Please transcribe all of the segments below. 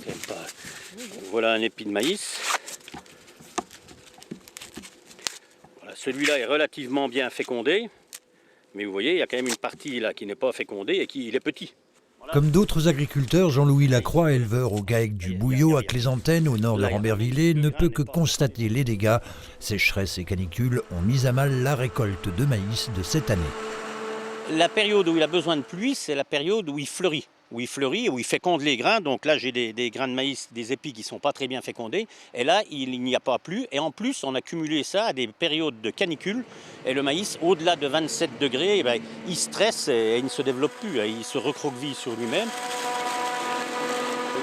quand même pas. Voilà un épi de maïs. Voilà, celui-là est relativement bien fécondé. Mais vous voyez, il y a quand même une partie là qui n'est pas fécondée et qui il est petit. Comme d'autres agriculteurs, Jean-Louis Lacroix, éleveur au GAEC du Bouillot à Clézantaine, au nord de Rambervillers, ne peut que constater les dégâts. Sécheresse et canicule ont mis à mal la récolte de maïs de cette année. La période où il a besoin de pluie, c'est la période où il fleurit. Où il féconde les grains. Donc là, j'ai des grains de maïs, des épis qui ne sont pas très bien fécondés. Et là, il n'y a pas plu. Et en plus, on a cumulé ça à des périodes de canicule. Et le maïs, au-delà de 27 degrés, il stresse et il ne se développe plus. Il se recroqueville sur lui-même.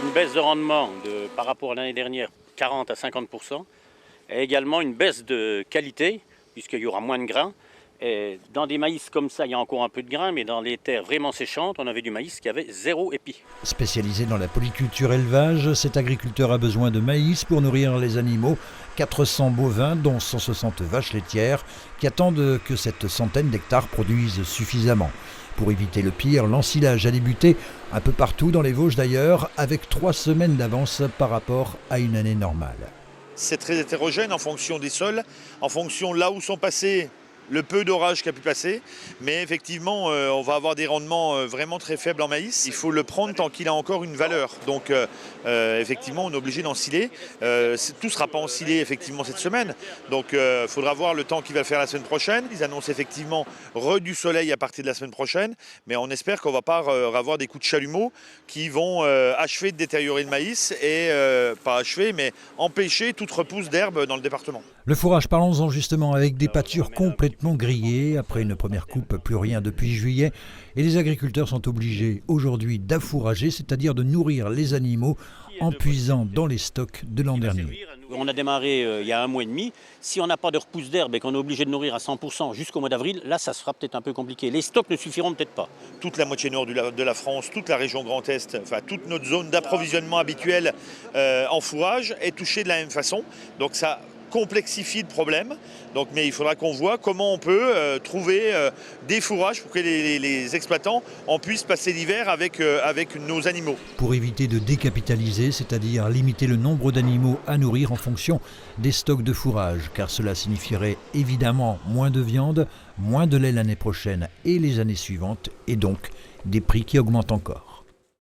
Une baisse de rendement par rapport à l'année dernière, 40 à 50%. Et également une baisse de qualité, puisqu'il y aura moins de grains. Et dans des maïs comme ça, il y a encore un peu de grains, mais dans les terres vraiment séchantes, on avait du maïs qui avait 0 épi. Spécialisé dans la polyculture élevage, cet agriculteur a besoin de maïs pour nourrir les animaux. 400 bovins, dont 160 vaches laitières, qui attendent que cette centaine d'hectares produisent suffisamment. Pour éviter le pire, l'ensilage a débuté un peu partout dans les Vosges d'ailleurs, avec 3 semaines d'avance par rapport à une année normale. C'est très hétérogène en fonction des sols, en fonction là où sont passés le peu d'orage qui a pu passer, mais effectivement on va avoir des rendements vraiment très faibles en maïs. Il faut le prendre tant qu'il a encore une valeur, donc effectivement on est obligé d'ensiler. Tout ne sera pas ensilé effectivement cette semaine, donc il faudra voir le temps qu'il va faire la semaine prochaine. Ils annoncent effectivement du soleil à partir de la semaine prochaine, mais on espère qu'on ne va pas avoir des coups de chalumeau qui vont achever de détériorer le maïs et pas achever mais empêcher toute repousse d'herbe dans le département. Le fourrage, parlons-en justement, avec des pâtures complètement grillées. Après une première coupe, plus rien depuis juillet. Et les agriculteurs sont obligés aujourd'hui d'affourrager, c'est-à-dire de nourrir les animaux en puisant dans les stocks de l'an dernier. On a démarré il y a 1 mois et demi. Si on n'a pas de repousse d'herbe et qu'on est obligé de nourrir à 100% jusqu'au mois d'avril, là ça sera peut-être un peu compliqué. Les stocks ne suffiront peut-être pas. Toute la moitié nord de la France, toute la région Grand Est, enfin toute notre zone d'approvisionnement habituelle en fourrage est touchée de la même façon. Donc ça complexifie le problème, mais il faudra qu'on voit comment on peut trouver des fourrages pour que les exploitants en puissent passer l'hiver avec nos animaux. Pour éviter de décapitaliser, c'est-à-dire limiter le nombre d'animaux à nourrir en fonction des stocks de fourrage, car cela signifierait évidemment moins de viande, moins de lait l'année prochaine et les années suivantes, et donc des prix qui augmentent encore.